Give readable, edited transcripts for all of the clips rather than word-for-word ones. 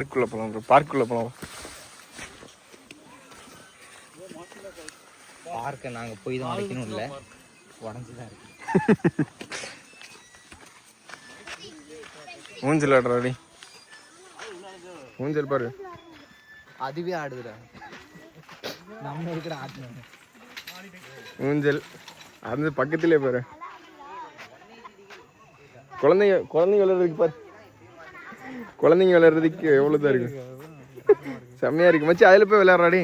பார்க்குள்ளே போகலாம் ப்ரோ, பார்க்குள்ளே போகலாம். பார்க்கை நாங்கள் போய் தான் உடைக்கணும், இல்லை உடஞ்சி தான் இருக்கு. ஊஞ்சல் ஆடுறாடி, ஊஞ்சல் பாரு, அதுவே ஆடுதுடா. நம்ம இருக்கிற ஆட்டு ஊஞ்சல் அது பக்கத்துலேயே பாரு. குழந்தைங்க விளையாடுறதுக்கு பாரு, குழந்தைங்க விளையாடுறதுக்கு எவ்வளோதான் இருக்கு, செம்மையா இருக்கு மச்சி. அதில் போய் விளையாடுறாடி.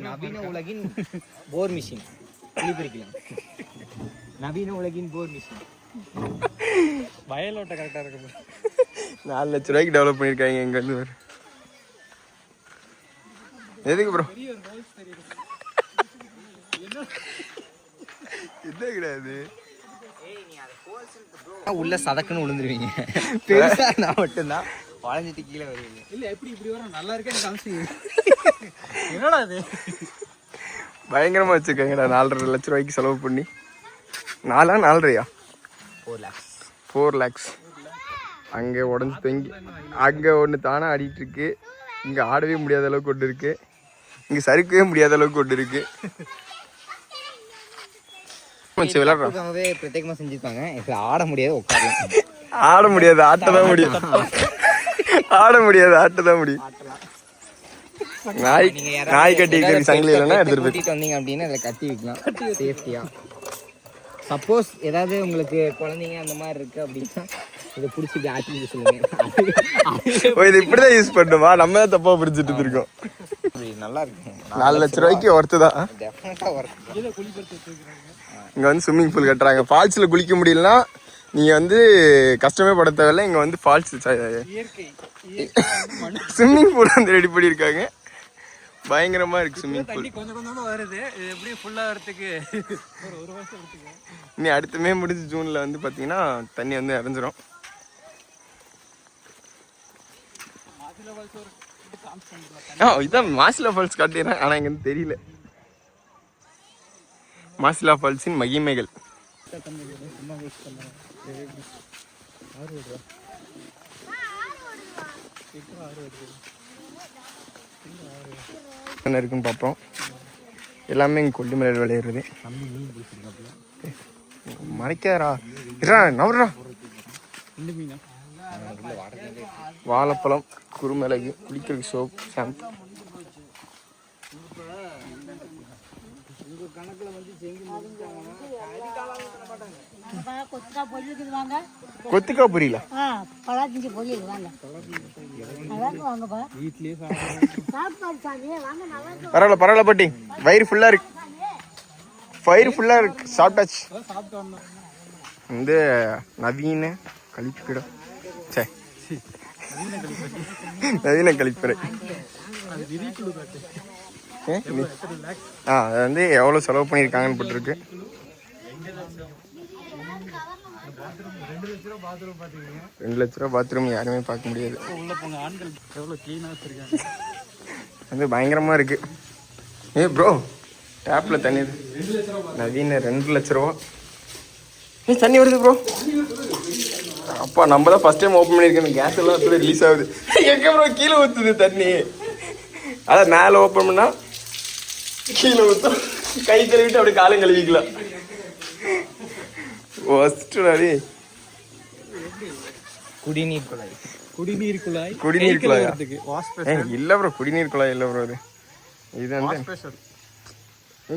நவீன உலகின் போர் மிஷின் பிரிக்கலாம். நவீன உலகின் போர் மிஷின் வயலோட்ட கரெக்டாக இருக்கு. 4 லட்ச ரூபாய்க்கு டெவலப் பண்ணியிருக்காங்க இங்க இருந்து. எதுக்கு ப்ரோ? இது கிடையாது, உள்ள சதக்குன்னு விழுந்துருவீங்க. பெருசா நான் மட்டும்தான் வளைஞ்சிட்டு கீழே வருவீங்க. இல்ல எப்படி இப்படி வரும், நல்லா இருக்கேன்னு என்னடா அது பயங்கரமா வச்சிருக்காங்கடா. 4.5 லட்ச ரூபாய்க்கு செலவு பண்ணி. 4.5 4 lakhs. அங்கே உடஞ்சி தங்கி அங்கே ஒன்று தானே ஆடிட்டு இருக்கு. இங்கே ஆடவே முடியாத அளவுக்கு ஒன்று இருக்கு, இங்கே சறுக்கவே முடியாத அளவுக்கு ஒன்று இருக்கு. விளையாடுறாங்கவே பிரத்யேகமா செஞ்சிருப்பாங்க. இப்ப ஆட முடியாது, உட்காரலாம். ஆட முடியாது, ஆட்டதான் முடியும். ஆட முடியாது, ஆட்டதான் முடியும். நாய் கட்டி சங்கிலி இல்லைன்னா எடுத்துட்டு போயிட்டு வந்தீங்க அப்படின்னா அதில் கட்டி வைக்கலாம் சேஃப்டியா. சப்போஸ் ஏதாவது உங்களுக்கு குழந்தைங்க அந்த மாதிரி இருக்கு அப்படின்னா இதை பிடிச்சி இப்படி ஆட்டி சொல்லுங்க. இது இப்படிதான் யூஸ் பண்ணுமா, நம்ம தான் தப்பா பிடிச்சிட்டு இருக்கோம். நல்லா இருக்கு. 4 லட்ச ரூபாய்க்கு ஒர்த்து தான். இங்க வந்து ஸ்விம்மிங் பூல் கட்டுறாங்க. ஃபால்ஸ்ல குளிக்க முடியலன்னா நீங்க வந்து கஷ்டமே பட தேவையில்ல. இங்க வந்து ஃபால்ஸ் ஸ்விம்மிங் பூல் வந்து ரெடி பண்ணியிருக்காங்க. பயங்கரமா இருக்கு ஸ்விம்மிங் பூல். கொஞ்சம் கொஞ்சமா வருது, இது எப்படி ஃபுல்லா வரதுக்கு ஒரு வருஷம் எடுத்துக்கு. இனி அடுத்த மே முடிஞ்சு ஜூன்ல வந்து பாத்தீங்கன்னா தண்ணி வந்து இறஞ்சிரும். இதான் மாசிலா ஃபால்ஸ் காட்டிடுறேன், ஆனா இங்க வந்து தெரியல. மாசிலா ஃபால்ஸின் மகிமைகள். என்ன இருக்குன்னு பார்ப்போம். எல்லாமே இங்கே கொல்லிமலையில் விளையிறது. மறைக்காரா நவரா. வாழைப்பழம், குருமிளகு, குளிக்கிறதுக்கு சோப், ஷாம்பு. கொத்துக்கா புரியல. பரவாயில்ல பரவாயில்ல பாட்டி, வயிறு ஃபுல்லா இருக்கு, வயிறு ஃபுல்லா இருக்கு, சாப்பிட்டாச்சு. வந்து நவீன கழிப்பிடம், நவீன கழிப்பறை. அது வந்து எவ்வளோ செலவு பண்ணியிருக்காங்கன்னு போட்டிருக்கு. 2 லட்ச ரூபா பாத்ரூம் யாருமே பார்க்க முடியாது. வந்து பயங்கரமா இருக்கு. ப்ரோ டேப்ல தண்ணி நவீன 2 லட்ச ரூபா தண்ணி வருது ப்ரோ. அப்பா நம்ம தான் ஃபர்ஸ்ட் டைம் ஓப்பன் பண்ணியிருக்கேன். கேஸ் எல்லாம் அப்படியே ரிலீஸ் ஆகுது. எங்க ப்ரோ கீழே ஊற்றுது தண்ணி. அதான் மேலே ஓப்பன் பண்ணா கீழே ஊற்றும். கை கழுவிட்டு அப்படியே காலம் கழுவிக்கலாம். ஃபஸ்ட்டு குடிநீர் குழாய், குடிநீர் குழாய், குடிநீர் குழாய் இல்ல ப்ரோ, குடிநீர் குழாய் இல்ல ப்ரோ. இது வந்து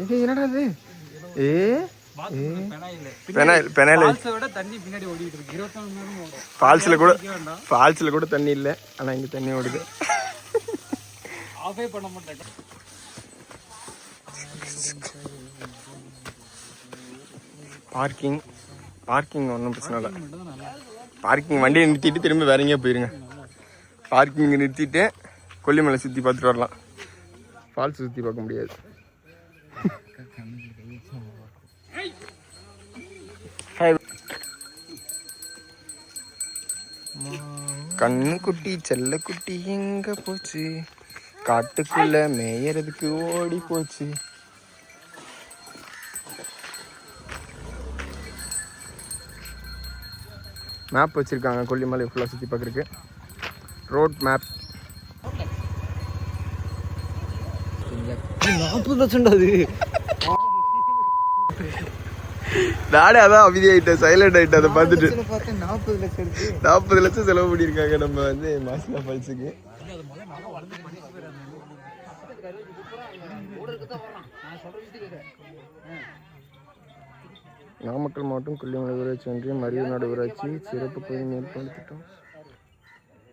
இது என்னடா இது? ஃபால்ஸ்ல கூட தண்ணி இல்ல, ஆனா இங்க தண்ணி ஓடுது. பார்க்கிங் பார்க்கிங் ஒன்றும் பிரச்சனை இல்லை. பார்க்கிங் வண்டியை நிறுத்திட்டு திரும்ப வேற எங்கேயா போயிருங்க. பார்க்கிங் நிறுத்திட்டு கொல்லிமலை சுற்றி பார்த்துட்டு வரலாம். ஃபால்ஸ் சுற்றி பார்க்க முடியாது. கண்ணு குட்டி செல்ல குட்டி எங்க போச்சு, காட்டுக்குள்ள மேயறதுக்கு ஓடி போச்சு. மேப் வச்சுருக்காங்க கொல்லிமலை ஃபுல்லாக சுற்றி பார்க்குறதுக்கு. ரோட் மேப் 40 லட்சம்டா அது. நானே அதான் அமைதியாயிட்டேன், சைலண்ட் ஆயிட்டேன் அதை பார்த்துட்டு. 40 லட்சம் இருக்கு. 40 லட்சம் செலவு பண்ணியிருக்காங்க நம்ம வந்து மாசிலா ஃபால்ஸுக்கு. நாமக்கல் மாவட்டம் கொல்லிமலை ஊராட்சி ஒன்றியம் அரியநாடு ஊராட்சி சிறப்பு பகுதி மேற்கொண்டு திட்டம்.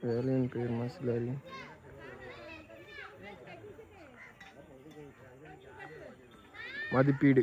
வேலையின் பெயர் மாசிலாரி. மதிப்பீடு